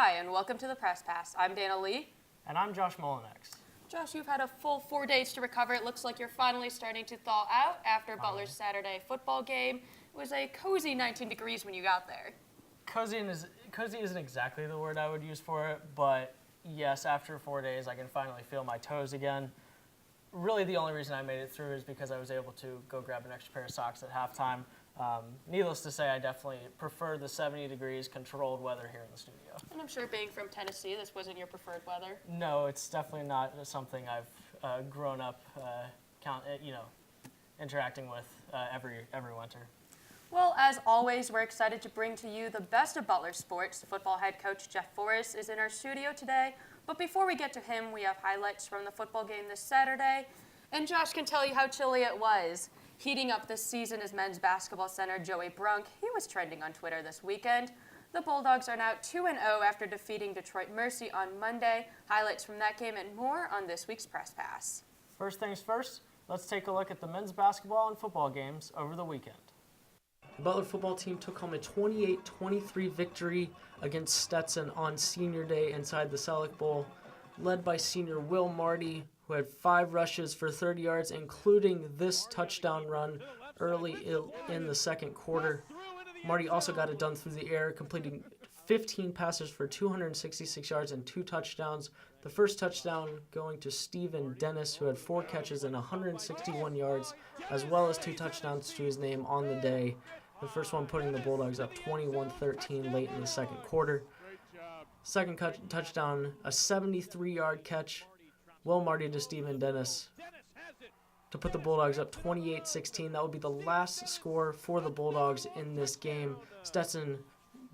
Hi, and welcome to the Press Pass. I'm Dana Lee. And I'm Josh Molinex. Josh, you've had a full 4 days to recover. It looks like you're finally starting to thaw out after Butler's Saturday football game. It was a cozy 19 degrees when you got there. Cozy isn't exactly the word I would use for it, but yes, after 4 days, I can finally feel my toes again. Really, the only reason I made it through is because I was able to go grab an extra pair of socks at halftime. Needless to say, I definitely prefer the 70 degrees controlled weather here in the studio. And I'm sure being from Tennessee, this wasn't your preferred weather. No, it's definitely not something I've grown up, interacting with every winter. Well, as always, we're excited to bring to you the best of Butler sports. Football head coach Jeff Forrest is in our studio today. But before we get to him, we have highlights from the football game this Saturday. And Josh can tell you how chilly it was. Heating up this season is men's basketball center Joey Brunk. He was trending on Twitter this weekend. The Bulldogs are now 2-0 after defeating Detroit Mercy on Monday. Highlights from that game and more on this week's Press Pass. First things first, let's take a look at the men's basketball and football games over the weekend. The Butler football team took home a 28-23 victory against Stetson on Senior Day inside the Selleck Bowl, led by senior Will Marty, who had 5 rushes for 30 yards, including this touchdown run early in the second quarter. Marty also got it done through the air, completing 15 passes for 266 yards and 2 touchdowns. The first touchdown going to Steven Dennis, who had 4 catches and 161 yards, as well as 2 touchdowns to his name on the day. The first one putting the Bulldogs up 21-13 late in the second quarter. Second touchdown, a 73-yard catch, Will Marty to Steven Dennis to put the Bulldogs up 28-16. That would be the last score for the Bulldogs in this game. Stetson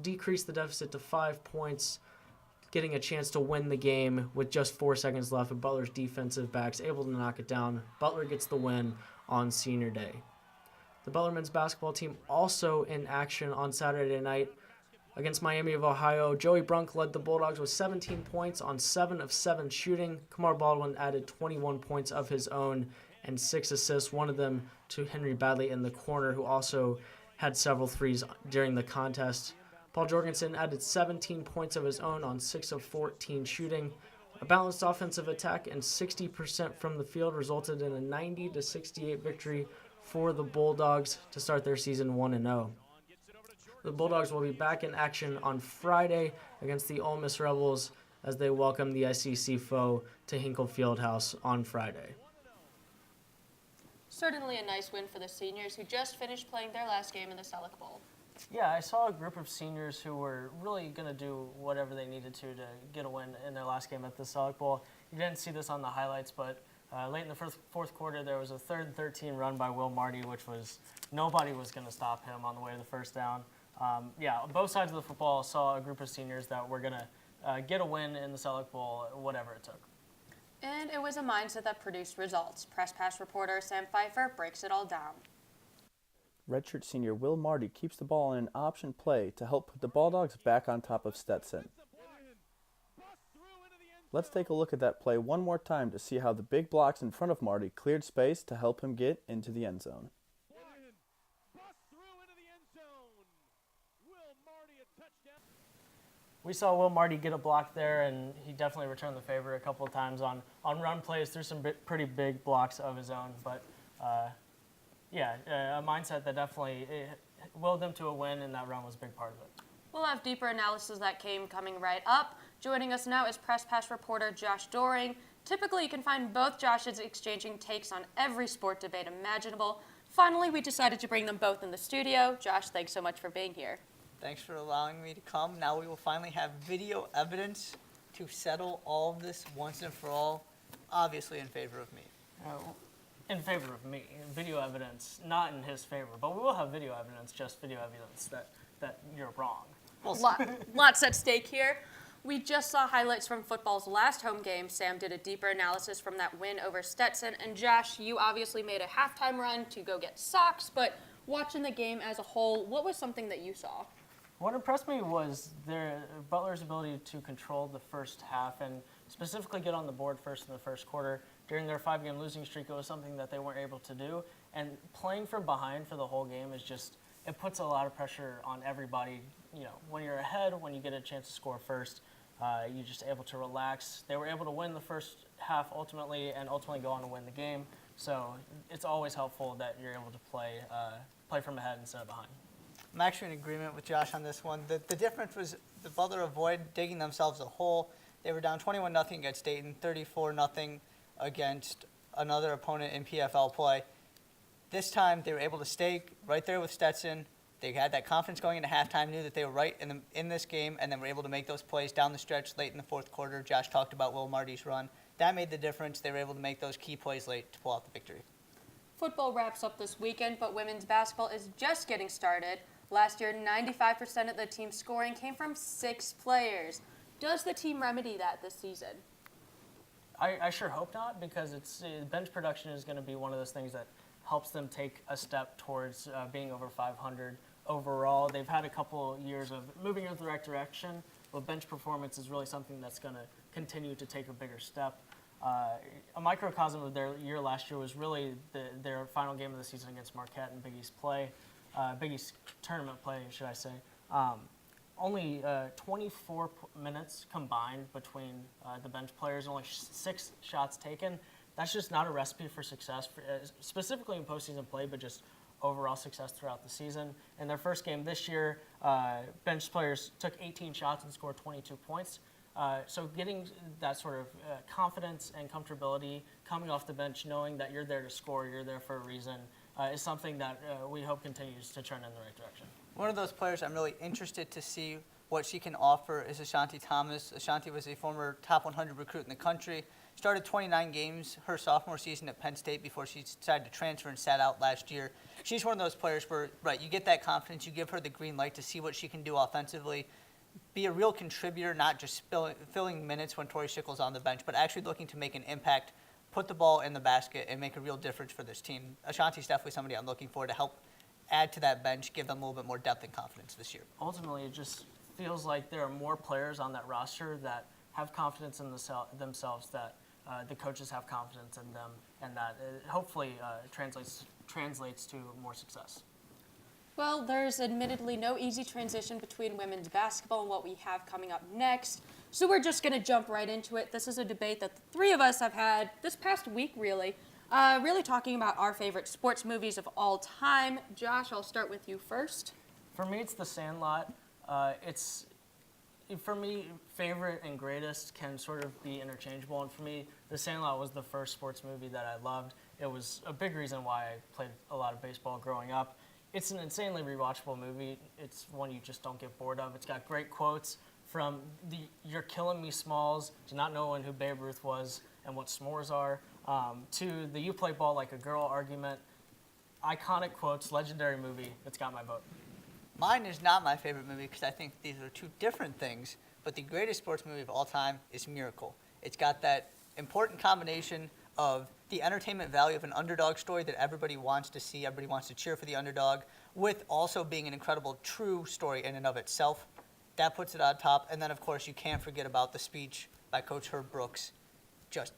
decreased the deficit to 5 points, getting a chance to win the game with just 4 seconds left, and Butler's defensive backs able to knock it down. Butler gets the win on Senior Day. The Butler men's basketball team also in action on Saturday night against Miami of Ohio. Joey Brunk led the Bulldogs with 17 points on 7 of 7 shooting. Kamar Baldwin added 21 points of his own and 6 assists, one of them to Henry Badley in the corner, who also had several threes during the contest. Paul Jorgensen added 17 points of his own on 6 of 14 shooting. A balanced offensive attack and 60% from the field resulted in a 90-68 victory for the Bulldogs to start their season 1-0. The Bulldogs will be back in action on Friday against the Ole Miss Rebels as they welcome the SEC foe to Hinkle Fieldhouse on Friday. Certainly a nice win for the seniors who just finished playing their last game in the Selleck Bowl. Yeah, I saw a group of seniors who were really going to do whatever they needed to get a win in their last game at the Selleck Bowl. You didn't see this on the highlights, but late in the fourth quarter, there was a 3rd and 13 run by Will Marty, which was nobody was going to stop him on the way to the first down. Both sides of the football saw a group of seniors that were going to get a win in the Selleck Bowl, whatever it took. And it was a mindset that produced results. Press Pass reporter Sam Pfeiffer breaks it all down. Redshirt senior Will Marty keeps the ball in an option play to help put the Bulldogs back on top of Stetson. Let's take a look at that play one more time to see how the big blocks in front of Marty cleared space to help him get into the end zone. We saw Will Marty get a block there, and he definitely returned the favor a couple of times on run plays through some pretty big blocks of his own. But, a mindset that definitely willed them to a win, and that run was a big part of it. We'll have deeper analysis of that game coming right up. Joining us now is Press Pass reporter Josh Doring. Typically, you can find both Joshes exchanging takes on every sport debate imaginable. Finally, we decided to bring them both in the studio. Josh, thanks so much for being here. Thanks for allowing me to come. Now we will finally have video evidence to settle all of this once and for all, obviously in favor of me. In favor of me. Video evidence, not in his favor. But we will have video evidence, just video evidence that you're wrong. Lots at stake here. We just saw highlights from football's last home game. Sam did a deeper analysis from that win over Stetson. And Josh, you obviously made a halftime run to go get socks, but watching the game as a whole, what was something that you saw? What impressed me was Butler's ability to control the first half and specifically get on the board first in the first quarter. During their 5-game losing streak, it was something that they weren't able to do. And playing from behind for the whole game is just, it puts a lot of pressure on everybody when you're ahead, when you get a chance to score first, you're just able to relax. They were able to win the first half ultimately go on to win the game. So it's always helpful that you're able to play from ahead instead of behind. I'm actually in agreement with Josh on this one. The difference was the Butler avoided digging themselves a hole. They were down 21-0 against Dayton, 34-0 against another opponent in PFL play. This time they were able to stay right there with Stetson. They had that confidence going into halftime, knew that they were right in this game, and then were able to make those plays down the stretch late in the fourth quarter. Josh talked about Will Marty's run. That made the difference. They were able to make those key plays late to pull out the victory. Football wraps up this weekend, but women's basketball is just getting started. Last year, 95% of the team's scoring came from 6 players. Does the team remedy that this season? I sure hope not, because bench production is going to be one of those things that helps them take a step towards being over 500 overall. They've had a couple years of moving in the right direction, but bench performance is really something that's going to continue to take a bigger step. A microcosm of their year last year was really their final game of the season against Marquette in Big East play, Big East tournament play, should I say. Only 24 minutes combined between the bench players, only 6 shots taken. That's just not a recipe for success, specifically in postseason play, but just overall success throughout the season. In their first game this year, bench players took 18 shots and scored 22 points. So getting that sort of confidence and comfortability coming off the bench, knowing that you're there to score, you're there for a reason, is something that we hope continues to turn in the right direction. One of those players I'm really interested to see what she can offer is Ashanti Thomas. Ashanti was a former top 100 recruit in the country. Started 29 games her sophomore season at Penn State before she decided to transfer and sat out last year. She's one of those players where, right, you get that confidence, you give her the green light to see what she can do offensively, be a real contributor, not just filling minutes when Tori Schickel's on the bench, but actually looking to make an impact, put the ball in the basket, and make a real difference for this team. Ashanti's definitely somebody I'm looking for to help add to that bench, give them a little bit more depth and confidence this year. Ultimately, it just feels like there are more players on that roster that have confidence in themselves, that the coaches have confidence in them, and that it hopefully translates to more success. Well, there's admittedly no easy transition between women's basketball and what we have coming up next, so we're just going to jump right into it. This is a debate that the 3 of us have had this past week, really talking about our favorite sports movies of all time. Josh, I'll start with you first. For me, it's The Sandlot. For me, favorite and greatest can sort of be interchangeable, and for me, The Sandlot was the first sports movie that I loved. It was a big reason why I played a lot of baseball growing up. It's an insanely rewatchable movie. It's one you just don't get bored of. It's got great quotes from the "You're killing me, Smalls," to not knowing who Babe Ruth was and what s'mores are, to the "You play ball like a girl" argument. Iconic quotes, legendary movie. It's got my vote. Mine is not my favorite movie because I think these are 2 different things, but the greatest sports movie of all time is Miracle. It's got that important combination of the entertainment value of an underdog story that everybody wants to see, everybody wants to cheer for the underdog, with also being an incredible true story in and of itself. That puts it on top. And then, of course, you can't forget about the speech by Coach Herb Brooks.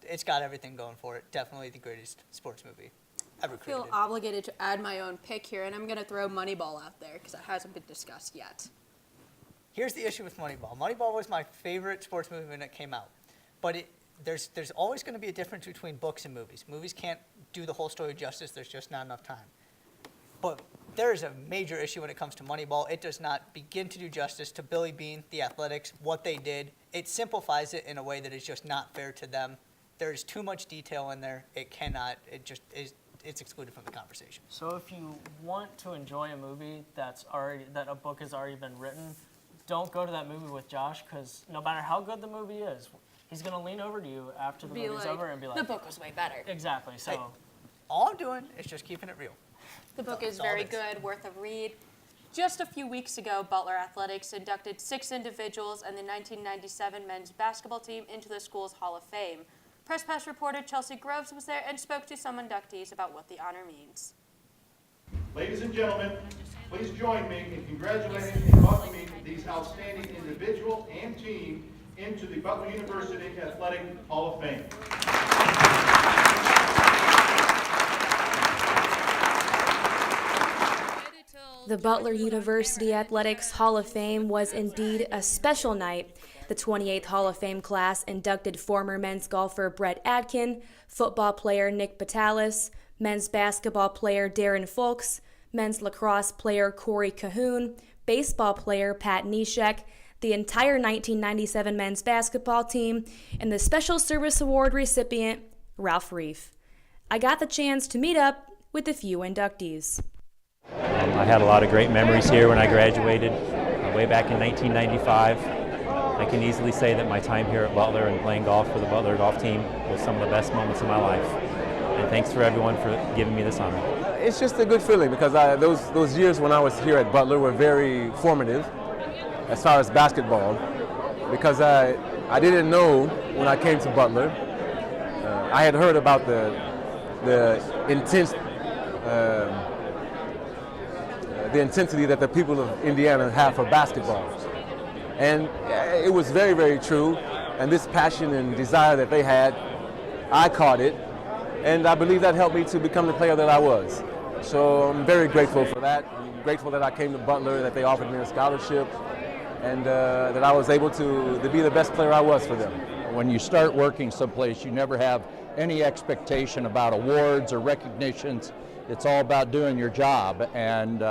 It's got everything going for it. Definitely the greatest sports movie ever created. I feel obligated to add my own pick here, and I'm going to throw Moneyball out there because it hasn't been discussed yet. Here's the issue with Moneyball. Moneyball was my favorite sports movie when it came out. But there's always going to be a difference between books and movies. Movies can't do the whole story justice. There's just not enough time. But there is a major issue when it comes to Moneyball. It does not begin to do justice to Billy Beane, the Athletics, what they did. It simplifies it in a way that is just not fair to them. There's too much detail in there. It's excluded from the conversation. So if you want to enjoy a movie that a book has already been written, don't go to that movie with Josh, because no matter how good the movie is, he's going to lean over to you after the movie's over and be like, the book was way better. Exactly. So Hey, all I'm doing is just keeping it real. The book is That's all very it is. good, worth a read. Just a few weeks ago, Butler Athletics inducted 6 individuals and the 1997 men's basketball team into the school's Hall of Fame. Press Pass reporter Chelsea Groves was there and spoke to some inductees about what the honor means. Ladies and gentlemen, please join me in congratulating and welcoming these outstanding individual and team into the Butler University Athletic Hall of Fame. Waited till The Butler University Athletics Hall of Fame was indeed a special night. The 28th Hall of Fame class inducted former men's golfer Brett Adkin, football player Nick Batalis, men's basketball player Darren Folks, men's lacrosse player Corey Cahoon, baseball player Pat Neshek, the entire 1997 men's basketball team, and the Special Service Award recipient, Ralph Reef. I got the chance to meet up with a few inductees. I had a lot of great memories here when I graduated way back in 1995. I can easily say that my time here at Butler and playing golf for the Butler golf team was some of the best moments of my life. And thanks for everyone for giving me this honor. It's just a good feeling because those years when I was here at Butler were very formative as far as basketball, because I didn't know when I came to Butler. I had heard about the intense the intensity that the people of Indiana have for basketball. And it was very, very true. And this passion and desire that they had, I caught it. And I believe that helped me to become the player that I was. So I'm very grateful for that. I'm grateful that I came to Butler, that they offered me a scholarship, and that I was able to be the best player I was for them. When you start working someplace, you never have any expectation about awards or recognitions. It's all about doing your job, and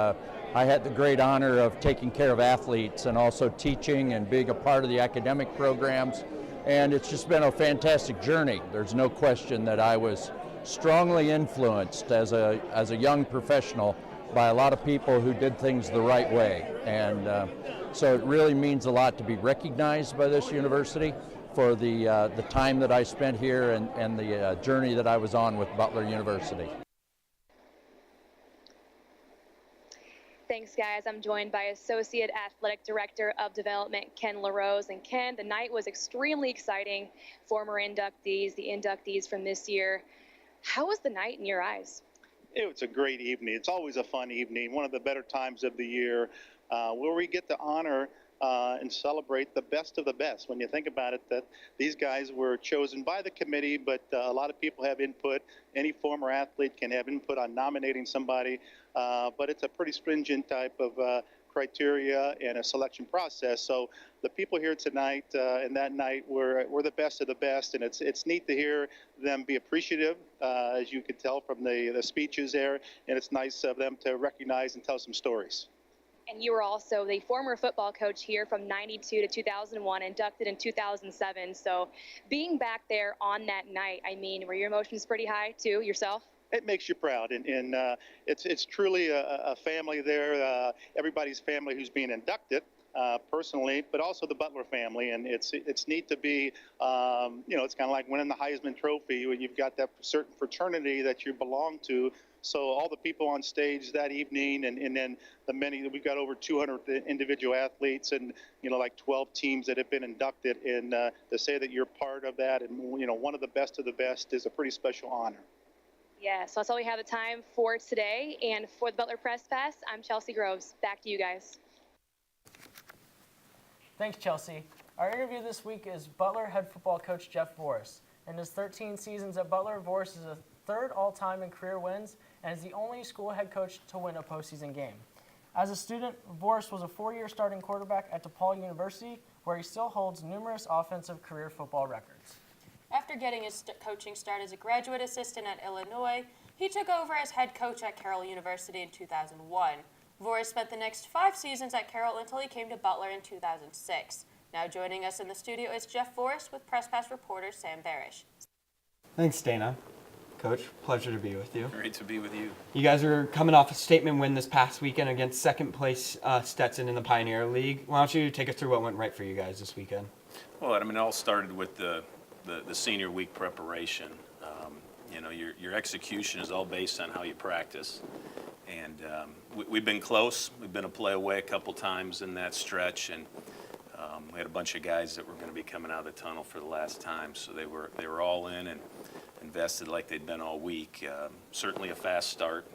I had the great honor of taking care of athletes and also teaching and being a part of the academic programs, and it's just been a fantastic journey. There's no question that I was strongly influenced as a young professional by a lot of people who did things the right way, and so it really means a lot to be recognized by this university for the time that I spent here and the journey that I was on with Butler University. Thanks, guys. I'm joined by Associate Athletic Director of Development, Ken LaRose. And Ken, the night was extremely exciting. Former inductees, the inductees from this year. How was the night in your eyes? It was a great evening. It's always a fun evening, one of the better times of the year, where we get to honor and celebrate the best of the best. When you think about it, that these guys were chosen by the committee, but a lot of people have input. Any former athlete can have input on nominating somebody, but it's a pretty stringent type of criteria and a selection process. So the people here tonight and that night were the best of the best, and it's neat to hear them be appreciative, as you could tell from the speeches there, and it's nice of them to recognize and tell some stories. And you were also the former football coach here from 92 to 2001, inducted in 2007. So being back there on that night, I mean, were your emotions pretty high too, yourself? It makes you proud, and it's truly a family there, everybody's family who's being inducted personally, but also the Butler family, and it's neat to be, it's kind of like winning the Heisman Trophy when you've got that certain fraternity that you belong to. So all the people on stage that evening, and then we've got over 200 individual athletes and, like 12 teams that have been inducted, and to say that you're part of that and, one of the best is a pretty special honor. Yeah, so that's all we have the time for today. And for the Butler Press Pass, I'm Chelsea Groves. Back to you guys. Thanks, Chelsea. Our interview this week is Butler head football coach Jeff Voris. In his 13 seasons at Butler, Voris is a third all-time in career wins and is the only school head coach to win a postseason game. As a student, Voris was a 4-year starting quarterback at DePaul University, where he still holds numerous offensive career football records. After getting his coaching start as a graduate assistant at Illinois, he took over as head coach at Carroll University in 2001. Voris spent the next 5 seasons at Carroll until he came to Butler in 2006. Now joining us in the studio is Jeff Voris with Press Pass reporter Sam Barish. Thanks, Dana. Coach, pleasure to be with you. Great to be with you. You guys are coming off a statement win this past weekend against second place Stetson in the Pioneer League. Why don't you take us through what went right for you guys this weekend? Well, it all started with the senior week preparation. Your execution is all based on how you practice. And we've been close. We've been a play away a couple times in that stretch, and we had a bunch of guys that were going to be coming out of the tunnel for the last time, so they were all in and invested like they'd been all week. Certainly a fast start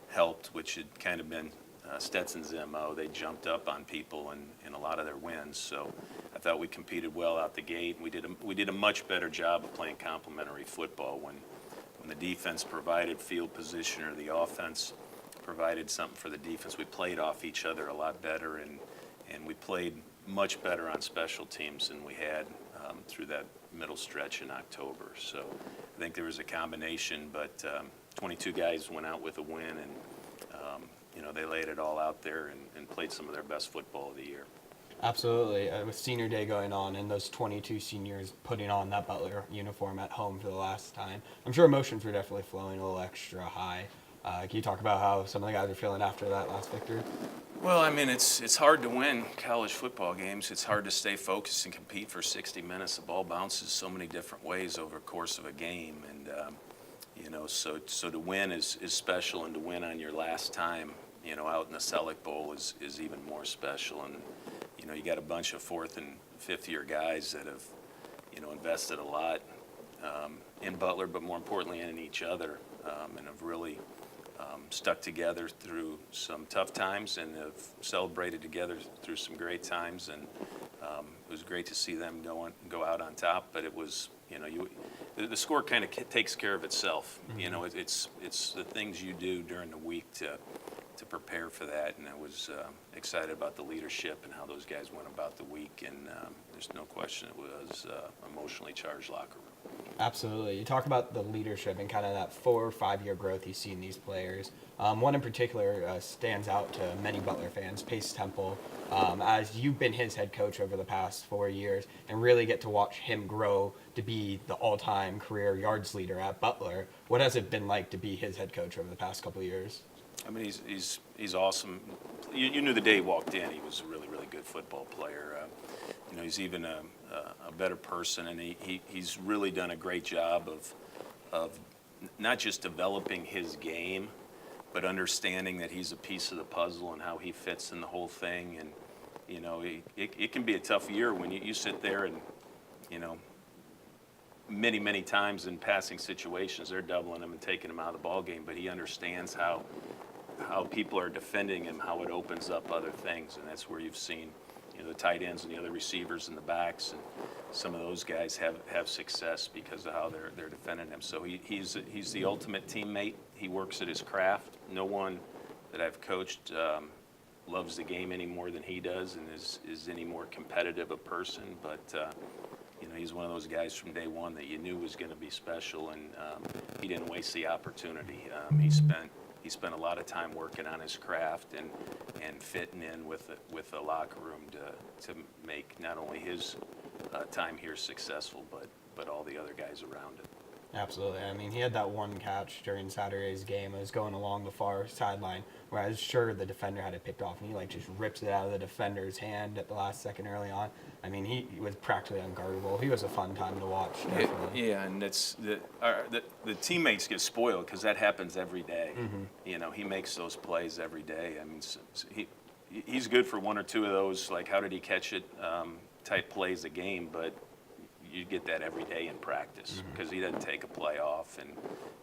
helped, which had kind of been Stetson's MO. They jumped up on people in a lot of their wins, so I thought we competed well out the gate. We did a much better job of playing complementary football when the defense provided field position or the offense provided something for the defense. We played off each other a lot better, and we played much better on special teams than we had through that middle stretch in October. So I think there was a combination, but 22 guys went out with a win, and they laid it all out there and played some of their best football of the year. Absolutely. With senior day going on and those 22 seniors putting on that Butler uniform at home for the last time, I'm sure emotions were definitely flowing a little extra high. Can you talk about how some of the guys are feeling after that last victory? Well, I mean, it's hard to win college football games. It's hard to stay focused and compete for 60 minutes. The ball bounces so many different ways over the course of a game, and so to win is special, and to win on your last time, out in the Selleck Bowl is even more special. And you got a bunch of fourth and fifth year guys that have invested a lot in Butler, but more importantly in each other, and have really stuck together through some tough times and have celebrated together through some great times. And it was great to see them go out on top. But it was, the score kind of takes care of itself. Mm-hmm. It's the things you do during the week to prepare for that. And I was excited about the leadership and how those guys went about the week. And there's no question it was emotionally charged locker room. Absolutely. You talk about the leadership and kind of that 4 or 5 year growth you see in these players. One in particular stands out to many Butler fans, Pace Temple, as you've been his head coach over the past 4 years and really get to watch him grow to be the all-time career yards leader at Butler. What has it been like to be his head coach over the past couple of years? I mean, he's awesome. You knew the day he walked in, he was a really, really good football player. He's even a better person, and he's really done a great job of not just developing his game, but understanding that he's a piece of the puzzle and how he fits in the whole thing. And it can be a tough year when you sit there and many times in passing situations they're doubling him and taking him out of the ball game, but he understands how people are defending him, how it opens up other things, and that's where you've seen the tight ends and the other receivers in the backs, and some of those guys have success because of how they're defending him. So he's the ultimate teammate. He works at his craft. No one that I've coached loves the game any more than he does, and is any more competitive a person. But he's one of those guys from day one that you knew was going to be special, and he didn't waste the opportunity. He spent a lot of time working on his craft and fitting in with the locker room to make not only his time here successful, but all the other guys around it. Absolutely. I mean, he had that one catch during Saturday's game. It was going along the far sideline where I was sure the defender had it picked off, and he just rips it out of the defender's hand at the last second early on. I mean, he was practically unguardable. He was a fun time to watch. Definitely. Yeah, and it's the teammates get spoiled because that happens every day. Mm-hmm. He makes those plays every day. I mean, he's good for one or two of those, like how did he catch it type plays a game, but you get that every day in practice because he doesn't take a play off, and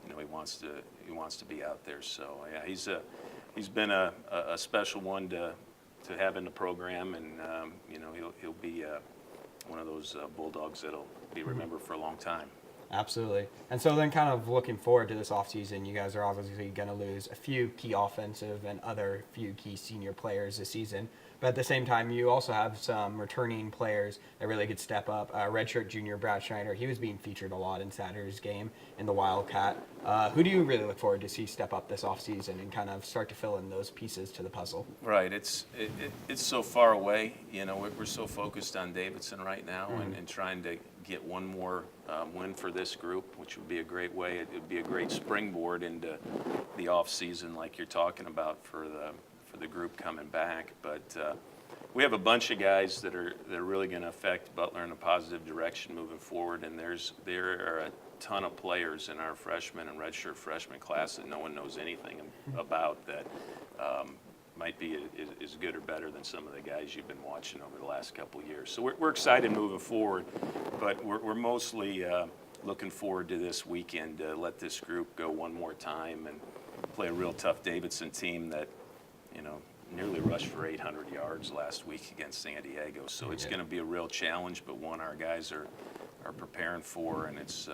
he wants to be out there. So yeah, he's been a special one to have in the program, and he'll be one of those Bulldogs that'll be remembered for a long time. Absolutely. And so then kind of looking forward to this offseason, you guys are obviously going to lose a few key offensive and other few key senior players this season. But at the same time, you also have some returning players that really could step up. Redshirt junior Brad Schneider, he was being featured a lot in Saturday's game in the Wildcat. Who do you really look forward to see step up this offseason and kind of start to fill in those pieces to the puzzle? Right. It's so far away. We're so focused on Davidson right now and trying to get one more win for this group, which would be a great way. It would be a great springboard into the off season, like you're talking about for the group coming back. But we have a bunch of guys that are really going to affect Butler in a positive direction moving forward, and there are a ton of players in our freshman and redshirt freshman class that no one knows anything about that might be as good or better than some of the guys you've been watching over the last couple of years. So we're excited moving forward, but we're mostly looking forward to this weekend to let this group go one more time and play a real tough Davidson team that nearly rushed for 800 yards last week against San Diego. So it's going to be a real challenge, but one our guys are preparing for, and it's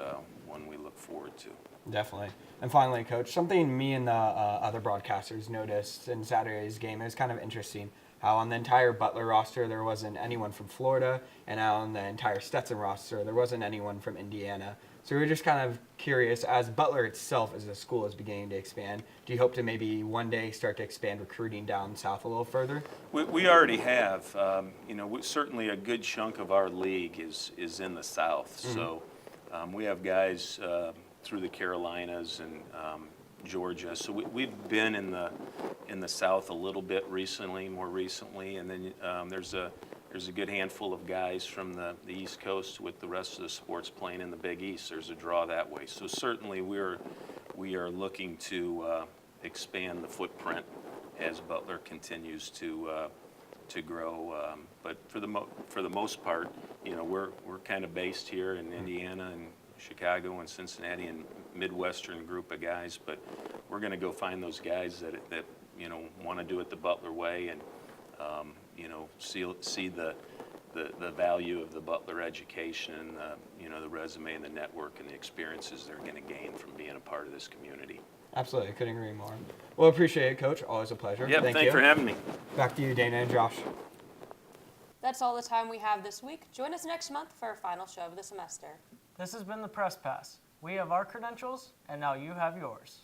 one we look forward to. Definitely. And finally, Coach, something me and the other broadcasters noticed in Saturday's game, it was kind of interesting how on the entire Butler roster there wasn't anyone from Florida, and on the entire Stetson roster there wasn't anyone from Indiana. So we were just kind of curious, as Butler itself as a school is beginning to expand, do you hope to maybe one day start to expand recruiting down south a little further? We already have. Certainly a good chunk of our league is in the South. Mm-hmm. So we have guys through the Carolinas and Georgia. So we've been in the South a little bit more recently, and then there's a good handful of guys from the East Coast with the rest of the sports playing in the Big East. There's a draw that way. So certainly we are looking to expand the footprint as Butler continues to grow. But for the most part, we're kind of based here in Indiana and Chicago and Cincinnati and Midwestern group of guys. But we're going to go find those guys that want to do it the Butler way and see the value of the Butler education and the resume and the network and the experiences they're going to gain from being a part of this community. Absolutely, I couldn't agree more. Well, appreciate it, Coach. Always a pleasure. Yep, thank you for having me. Back to you, Dana and Josh. That's all the time we have this week. Join us next month for our final show of the semester. This has been the Press Pass. We have our credentials, and now you have yours.